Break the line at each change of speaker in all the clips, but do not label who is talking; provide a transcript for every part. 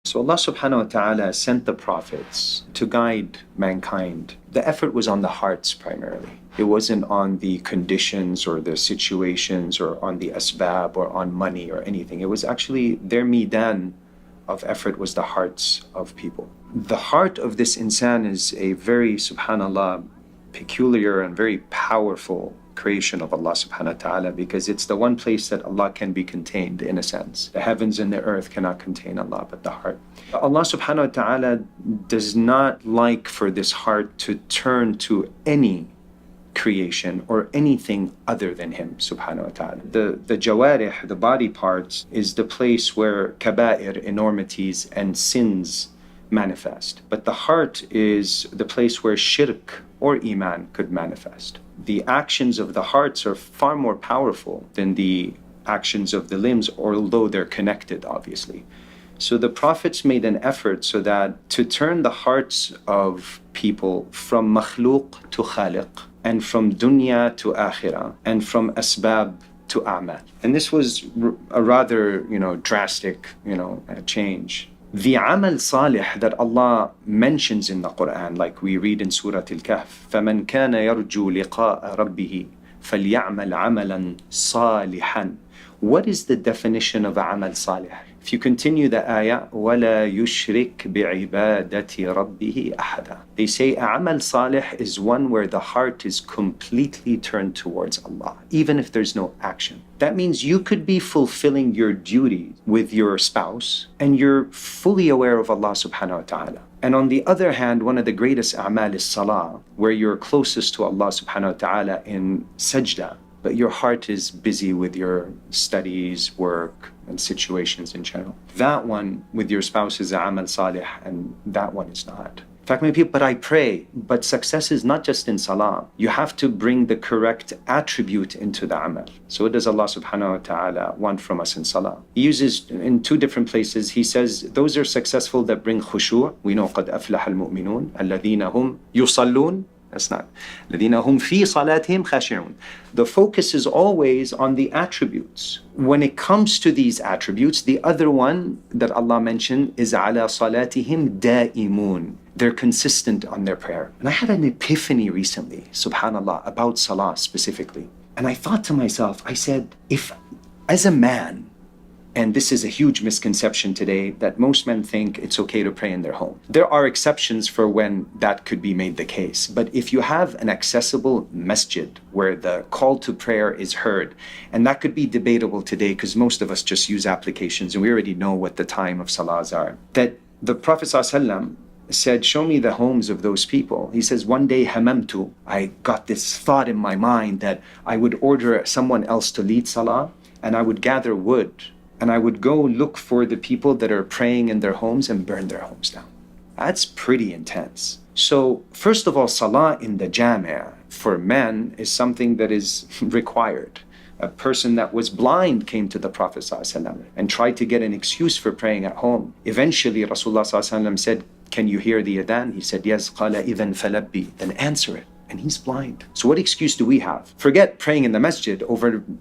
So Allah subhanahu wa ta'ala sent the prophets to guide mankind. The effort was on the hearts primarily. It wasn't on the conditions or the situations or on the asbab or on money or anything. It was actually their midan of effort was the hearts of people. The heart of this insan is a very, subhanallah, peculiar and very powerful creation of Allah subhanahu wa ta'ala, because it's the one place that Allah can be contained in a sense. The heavens and the earth cannot contain Allah, but the heart. Allah subhanahu wa ta'ala does not like for this heart to turn to any creation or anything other than Him subhanahu wa ta'ala. The jawarih, the body parts, is the place where kaba'ir, enormities and sins manifest. But the heart is the place where shirk or iman could manifest. The actions of the hearts are far more powerful than the actions of the limbs, although they're connected, obviously. So the prophets made an effort so that to turn the hearts of people from makhluq to khaliq, and from dunya to akhirah, and from asbab to a'mal. And this was a rather, drastic, change. The amal salih that Allah mentions in the Quran, like we read in Surah Al-Kahf, فَمَنْ كَانَ يَرْجُو لِقَاءَ رَبِّهِ فَلْيَعْمَلْ عَمَلًا صَالِحًا. What is the definition of amal salih? If you continue the ayah, وَلَا يُشْرِكْ بِعِبَادَةِ رَبِّهِ أَحَدًا. They say amal salih is one where the heart is completely turned towards Allah, even if there's no action. That means you could be fulfilling your duty with your spouse and you're fully aware of Allah subhanahu wa ta'ala. And on the other hand, one of the greatest a'mal is salah, where you're closest to Allah subhanahu wa ta'ala in sajda, but your heart is busy with your studies, work, and situations in general. That one with your spouse is amal salih, and that one is not. In fact, many people, but I pray. But success is not just in salah. You have to bring the correct attribute into the amal. So what does Allah subhanahu wa ta'ala want from us in salah? He uses in two different places. He says, those are successful that bring khushu'. We know قَدْ أَفْلَحَ الْمُؤْمِنُونَ الَّذِينَ هُمْ يُصَلُّونَ. That's not. الَّذِينَ هُمْ فِي صَلَاتِهِمْ خَاشِعُونَ. The focus is always on the attributes. When it comes to these attributes, the other one that Allah mentioned is عَلَى صَلَاتِهِمْ دَائِمُونَ. They're consistent on their prayer. And I had an epiphany recently, subhanAllah, about salah specifically. And I thought to myself, I said, if as a man, and this is a huge misconception today, that most men think it's okay to pray in their home. There are exceptions for when that could be made the case. But if you have an accessible masjid where the call to prayer is heard, and that could be debatable today because most of us just use applications and we already know what the time of salahs are, that the Prophet ﷺ said, show me the homes of those people. He says, one day hamamtu, I got this thought in my mind that I would order someone else to lead salah, and I would gather wood, and I would go look for the people that are praying in their homes and burn their homes down. That's pretty intense. So first of all, salah in the jami' for men is something that is required. A person that was blind came to the Prophet ﷺ and tried to get an excuse for praying at home. Eventually, Rasulullah ﷺ said, can you hear the adhan? He said, yes. قَالَ إِذًا فَلَبِّي. Then answer it. And he's blind. So what excuse do we have? Forget praying in the masjid.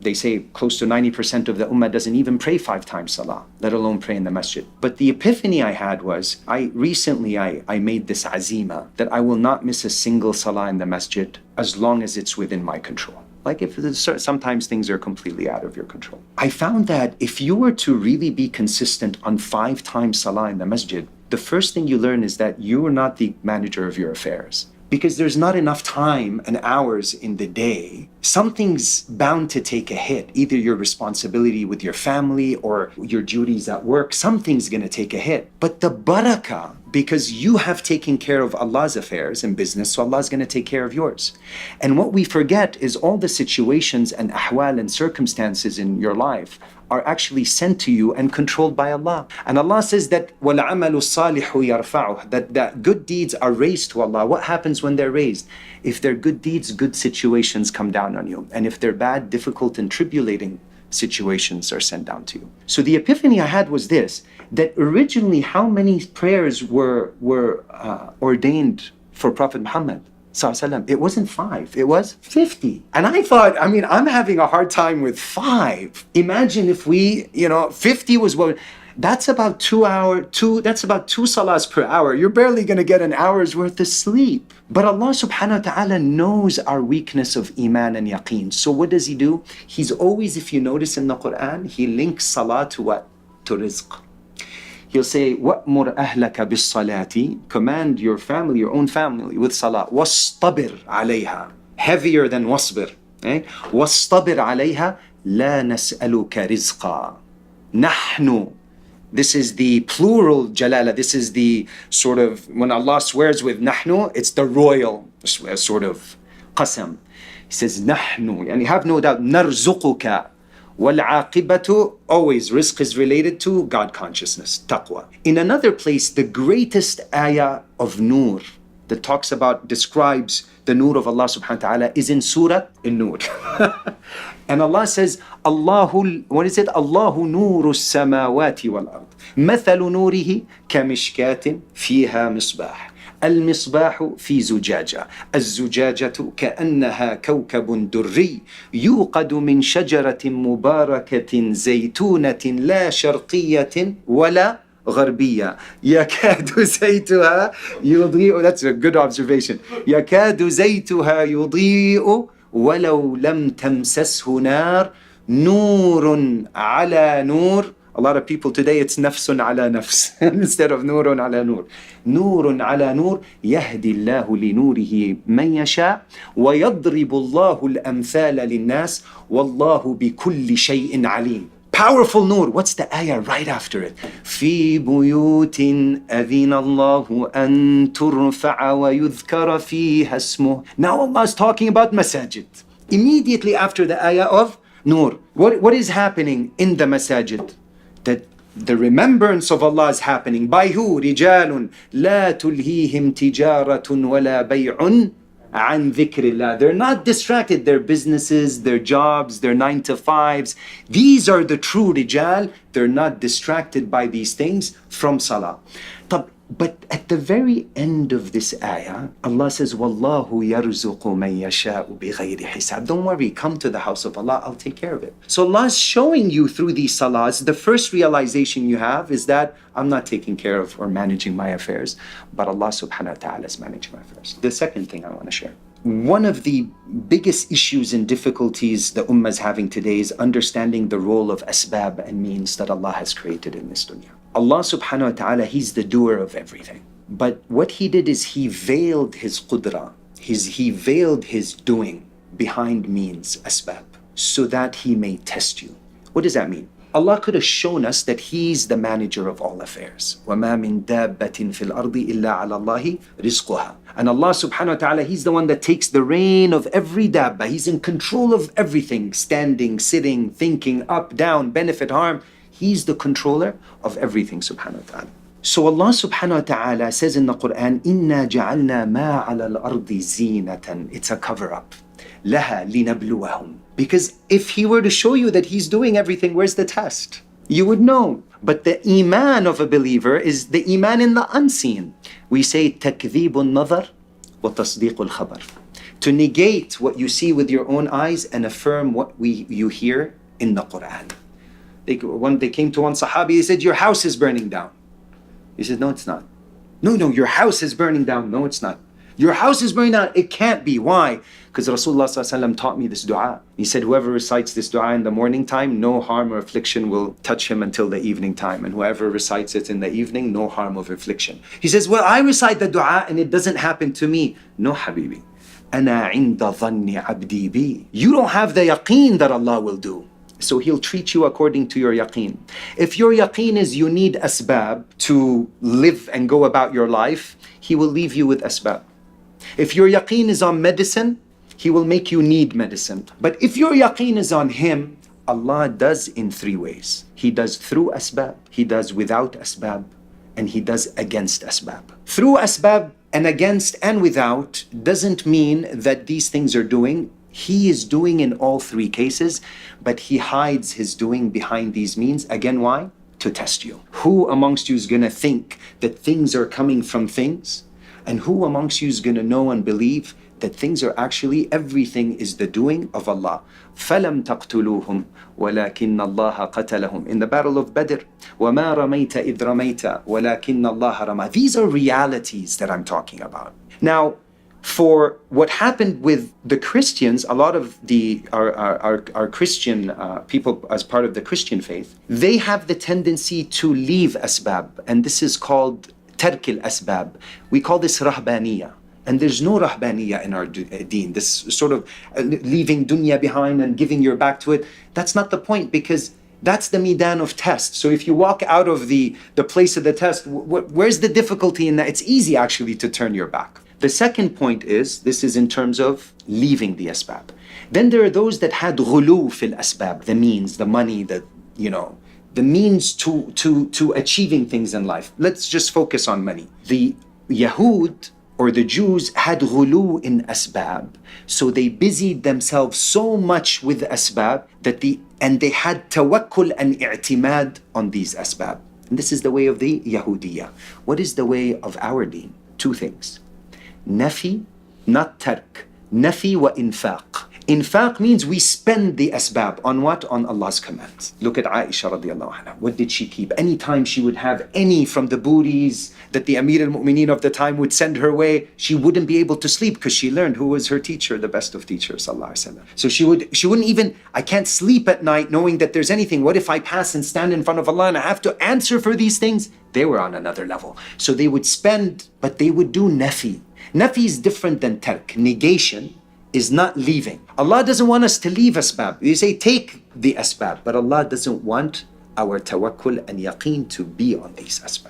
They say close to 90% of the ummah doesn't even pray 5 times salah, let alone pray in the masjid. But the epiphany I had was, I made this azima that I will not miss a single salah in the masjid as long as it's within my control. Like if sometimes things are completely out of your control. I found that if you were to really be consistent on 5 times salah in the masjid, the first thing you learn is that you are not the manager of your affairs. Because there's not enough time and hours in the day, something's bound to take a hit. Either your responsibility with your family or your duties at work, something's gonna take a hit. But the barakah, because you have taken care of Allah's affairs and business, so Allah's gonna take care of yours. And what we forget is all the situations and ahwal and circumstances in your life are actually sent to you and controlled by Allah. And Allah says that وَالْعَمَلُ الصَّالِحُ يَرْفَعُهُ, that good deeds are raised to Allah. What happens when they're raised? If they're good deeds, good situations come down on you. And if they're bad, difficult and tribulating situations are sent down to you. So the epiphany I had was this, that originally how many prayers were ordained for Prophet Muhammad? It wasn't 5, it was 50. And I thought, I'm having a hard time with 5. Imagine if 50 was what, That's about 2 hour, that's about 2 salahs per hour. You're barely gonna get an hour's worth of sleep. But Allah subhanahu wa ta'ala knows our weakness of iman and yaqeen. So what does He do? He's always, if you notice in the Quran, He links salah to what? To rizq. He'll say, وَأْمُرْ أَهْلَكَ بِالصَّلَاةِ command your family, your own family with salah. وَاصْطَبِرْ عَلَيْهَا heavier than wasbir. وَاصْطَبِرْ عَلَيْهَا لَا نَسْأَلُكَ رِزْقًا نَحْنُ. This is the plural jalala. This is the sort of, when Allah swears with nahnu, it's the royal sort of qasam. He says, nahnu, and you have no doubt, narzuquka. Wal-aqibatu, always rizq is related to God consciousness, taqwa. In another place, the greatest ayah of nur that talks about, describes the nur of Allah subhanahu wa ta'ala is in Surah An-Nur. And Allah says, Allahu, what is it? Allahu nuru samawati wal ard. Mathalu nurihi kamishkatin fiha misbah. المصباح في زجاجة الزجاجة كأنها كوكب دري يوقد من شجرة مباركة زيتونة لا شرقية ولا غربية يكاد زيتها يضيء. That's a good observation. يكاد زيتها يضيء ولو لم تمسسه نار نور على نور. A lot of people today, it's nafsun ala nafs instead of nurun ala nur. Nurun ala nur yahdi Allahu li nurihi man yasha wa yadribu Allahu al-amthala lin-nas wallahu bi kulli shay'in alim. Powerful nur. What's the ayah right after it? في بيوت أذن الله أن ترفع ويذكر فيها اسمه. Now Allah is talking about masajid. Immediately after the ayah of nur. What is happening in the masajid? That the remembrance of Allah is happening. By who? رِجَالٌ لَا تُلْهِيهِمْ تِجَارَةٌ وَلَا بَيْعٌ عَنْ ذِكْرِ اللَّهِ. They're not distracted. Their businesses, their jobs, their 9 to 5s. These are the true rijal. They're not distracted by these things from salah. But at the very end of this ayah, Allah says, وَاللَّهُ يَرْزُقُ مَن يَشَاءُ بِغَيْرِ حِسَابٍ. Don't worry, come to the house of Allah, I'll take care of it. So Allah is showing you through these salahs, the first realization you have is that I'm not taking care of or managing my affairs, but Allah subhanahu wa ta'ala is managing my affairs. The second thing I want to share. One of the biggest issues and difficulties the ummah is having today is understanding the role of asbab and means that Allah has created in this dunya. Allah subhanahu wa ta'ala, He's the doer of everything. But what He did is He veiled His qudra, He veiled His doing behind means, asbab, so that He may test you. What does that mean? Allah could have shown us that He's the manager of all affairs. وَمَا مِن دَابَّةٍ فِي الْأَرْضِ إِلَّا عَلَى اللَّهِ رِزْقُهَا. And Allah subhanahu wa ta'ala, He's the one that takes the reign of every dabba. He's in control of everything, standing, sitting, thinking, up, down, benefit, harm. He's the controller of everything subhanahu wa ta'ala. So Allah subhanahu wa ta'ala says in the Quran, إِنَّا جَعَلْنَا مَا عَلَى الْأَرْضِ زِينَةً. It's a cover-up. لَهَا لِنَبْلُوَهُمْ. Because if He were to show you that He's doing everything, where's the test? You would know. But the iman of a believer is the iman in the unseen. We say تَكْذِيبُ النَّظَرِ وَتَصْدِيقُ الْخَبَرِ. To negate what you see with your own eyes and affirm what you hear in the Quran. When they came to one Sahabi, he said, your house is burning down. He said, no, it's not. No, your house is burning down. No, it's not. Your house is burning down. It can't be. Why? Because Rasulullah ﷺ taught me this dua. He said, whoever recites this dua in the morning time, no harm or affliction will touch him until the evening time. And whoever recites it in the evening, no harm or affliction. He says, well, I recite the dua and it doesn't happen to me. No, habibi. أَنَا عِنْدَ ظَنِّ عَبْدِي بِي. You don't have the yaqeen that Allah will do. So He'll treat you according to your yaqeen. If your yaqeen is you need asbab to live and go about your life, He will leave you with asbab. If your yaqeen is on medicine, He will make you need medicine. But if your yaqeen is on Him, Allah does in 3 ways. He does through asbab, He does without asbab, and He does against asbab. Through asbab and against and without doesn't mean that these things are doing. He is doing in all 3 cases, but He hides His doing behind these means. Again, why? To test you. Who amongst you is going to think that things are coming from things? And who amongst you is going to know and believe that things are actually, everything is the doing of Allah. فَلَمْ تَقْتُلُوهُمْ وَلَكِنَّ اللَّهَ قَتَلَهُم. In the Battle of Badr, وَمَا رَمَيْتَ إِذْ رَمَيْتَ وَلَكِنَّ اللَّهَ رَمَى. These are realities that I'm talking about. Now, for what happened with the Christians, a lot of our Christian people, as part of the Christian faith, they have the tendency to leave asbab, and this is called tark al-asbab. We call this rahbaniya. And there's no rahbaniya in our deen, this sort of leaving dunya behind and giving your back to it. That's not the point, because that's the midan of test. So if you walk out of the place of the test, where's the difficulty in that? It's easy actually to turn your back. The second point is, this is in terms of leaving the asbab. Then there are those that had ghulu fil asbab, the means, the money, the means to achieving things in life. Let's just focus on money. The Yahud, or the Jews, had ghulu in asbab. So they busied themselves so much with asbab that they had tawakkul and i'timad on these asbab. And this is the way of the Yahudiyah. What is the way of our deen? Two things. Nafi, not tark. Nafi wa infaq. Infaq means we spend the asbab on what? On Allah's commands. Look at Aisha radiallahu anha. What did she keep? Anytime she would have any from the booties that the Amir al-Mu'mineen of the time would send her way, she wouldn't be able to sleep, because she learned who was her teacher, the best of teachers, sallallahu alaihi wasallam. So she wouldn't even, I can't sleep at night knowing that there's anything. What if I pass and stand in front of Allah and I have to answer for these things? They were on another level. So they would spend, but they would do nafi. Nafi is different than tark. Negation is not leaving. Allah doesn't want us to leave asbab. You say take the asbab, but Allah doesn't want our tawakkul and yaqeen to be on these asbab.